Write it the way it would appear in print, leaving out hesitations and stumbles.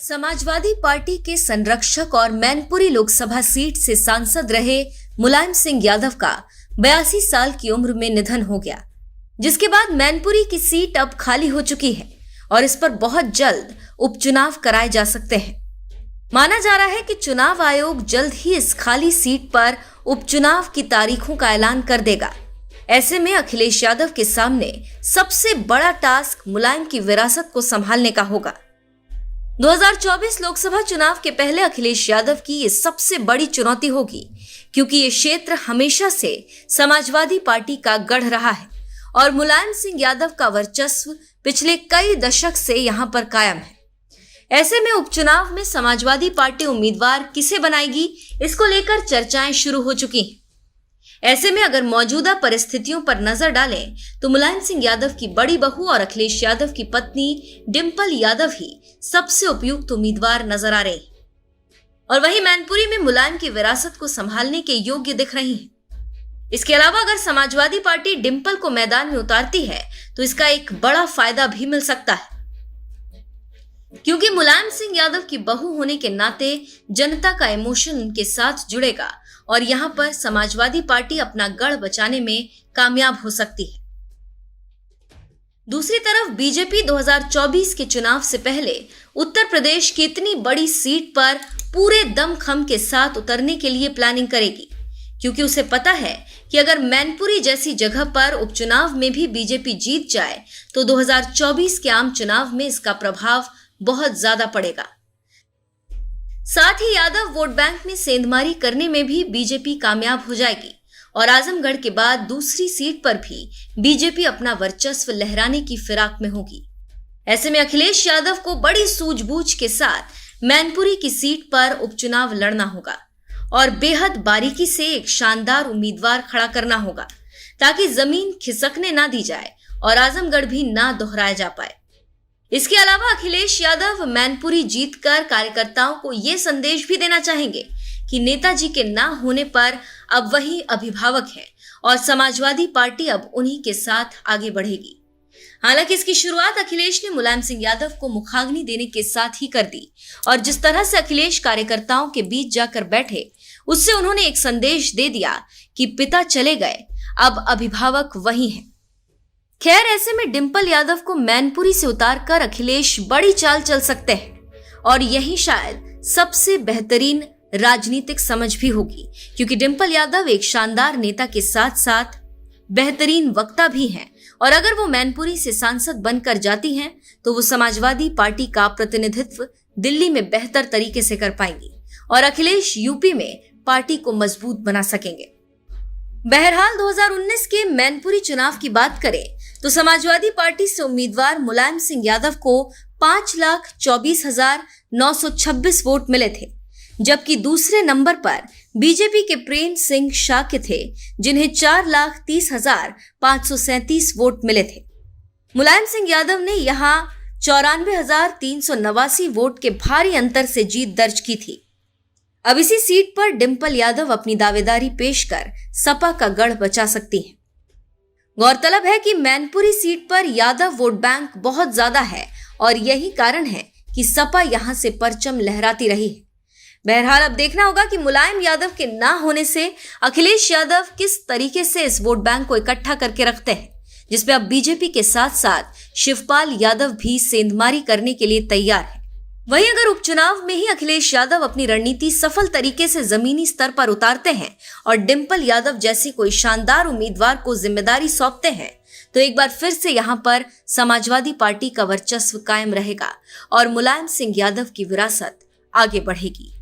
Samajwadi party के संरक्षक और मैनपुरी लोकसभा सीट से सांसद रहे मुलायम सिंह यादव का 82 साल की उम्र में निधन हो गया, जिसके बाद मैनपुरी की सीट अब खाली हो चुकी है और इस पर बहुत जल्द उपचुनाव कराए जा सकते हैं। माना जा रहा है कि चुनाव आयोग जल्द ही इस खाली सीट पर उपचुनाव की तारीखों का ऐलान कर देगा। ऐसे में अखिलेश यादव के सामने सबसे बड़ा टास्क मुलायम की विरासत को संभालने का होगा। 2024 लोकसभा चुनाव के पहले अखिलेश यादव की ये सबसे बड़ी चुनौती होगी, क्योंकि ये क्षेत्र हमेशा से समाजवादी पार्टी का गढ़ रहा है और मुलायम सिंह यादव का वर्चस्व पिछले कई दशक से यहां पर कायम है। ऐसे में उपचुनाव में समाजवादी पार्टी उम्मीदवार किसे बनाएगी, इसको लेकर चर्चाएं शुरू हो चुकी हैं। ऐसे में अगर मौजूदा परिस्थितियों पर नजर डालें तो मुलायम सिंह यादव की बड़ी बहू और अखिलेश यादव की पत्नी डिंपल यादव ही सबसे उपयुक्त उम्मीदवार नजर आ रहे हैं और वहीं मैनपुरी में मुलायम की विरासत को संभालने के योग्य दिख रही हैं। इसके अलावा अगर समाजवादी पार्टी डिंपल को मैदान में उतारती है तो इसका एक बड़ा फायदा भी मिल सकता है, क्योंकि मुलायम सिंह यादव की बहू होने के नाते जनता का इमोशन उनके साथ जुड़ेगा और यहां पर समाजवादी पार्टी अपना गढ़ बचाने में कामयाब हो सकती है। दूसरी तरफ बीजेपी 2024 के चुनाव से पहले उत्तर प्रदेश की इतनी बड़ी सीट पर पूरे दमखम के साथ उतरने के लिए प्लानिंग करेगी, क्योंकि उसे पता है कि अगर मैनपुरी जैसी जगह पर उपचुनाव में भी बीजेपी जीत जाए तो 2024 के आम चुनाव में इसका प्रभाव बहुत ज्यादा पड़ेगा। साथ ही यादव वोट बैंक में सेंधमारी करने में भी बीजेपी कामयाब हो जाएगी और आजमगढ़ के बाद दूसरी सीट पर भी बीजेपी अपना वर्चस्व लहराने की फिराक में होगी। ऐसे में अखिलेश यादव को बड़ी सूझबूझ के साथ मैनपुरी की सीट पर उपचुनाव लड़ना होगा और बेहद बारीकी से एक शानदार उम्मीदवार खड़ा करना होगा, ताकि जमीन खिसकने ना दी जाए और आजमगढ़ भी ना दोहराया जा पाए। इसके अलावा अखिलेश यादव मैनपुरी जीतकर कार्यकर्ताओं को ये संदेश भी देना चाहेंगे कि नेताजी के ना होने पर अब वही अभिभावक है और समाजवादी पार्टी अब उन्हीं के साथ आगे बढ़ेगी। हालांकि इसकी शुरुआत अखिलेश ने मुलायम सिंह यादव को मुखाग्नि देने के साथ ही कर दी और जिस तरह से अखिलेश कार्यकर्ताओं के बीच जाकर बैठे, उससे उन्होंने एक संदेश दे दिया कि पिता चले गए, अब अभिभावक वही हैं। खैर, ऐसे में डिंपल यादव को मैनपुरी से उतारकर अखिलेश बड़ी चाल चल सकते हैं और यही शायद सबसे बेहतरीन राजनीतिक समझ भी होगी, क्योंकि डिंपल यादव एक शानदार नेता के साथ साथ बेहतरीन वक्ता भी हैं और अगर वो मैनपुरी से सांसद बनकर जाती हैं तो वो समाजवादी पार्टी का प्रतिनिधित्व दिल्ली में बेहतर तरीके से कर पाएंगी और अखिलेश यूपी में पार्टी को मजबूत बना सकेंगे। बहरहाल 2019 के मैनपुरी चुनाव की बात करें तो समाजवादी पार्टी से उम्मीदवार मुलायम सिंह यादव को 5,24,926 वोट मिले थे, जबकि दूसरे नंबर पर बीजेपी के प्रेम सिंह शाक्य थे, जिन्हें 4,30,537 वोट मिले थे। मुलायम सिंह यादव ने यहां 94,389 वोट के भारी अंतर से जीत दर्ज की थी। अब इसी सीट पर डिंपल यादव अपनी दावेदारी पेश कर सपा का गढ़ बचा सकती हैं। गौरतलब है कि मैनपुरी सीट पर यादव वोट बैंक बहुत ज्यादा है और यही कारण है कि सपा यहां से परचम लहराती रही है। बहरहाल अब देखना होगा कि मुलायम यादव के ना होने से अखिलेश यादव किस तरीके से इस वोट बैंक को इकट्ठा करके रखते हैं, जिसमें अब बीजेपी के साथ साथ शिवपाल यादव भी सेंधमारी करने के लिए तैयार है। वहीं अगर उपचुनाव में ही अखिलेश यादव अपनी रणनीति सफल तरीके से जमीनी स्तर पर उतारते हैं और डिंपल यादव जैसी कोई शानदार उम्मीदवार को जिम्मेदारी सौंपते हैं तो एक बार फिर से यहां पर समाजवादी पार्टी का वर्चस्व कायम रहेगा और मुलायम सिंह यादव की विरासत आगे बढ़ेगी।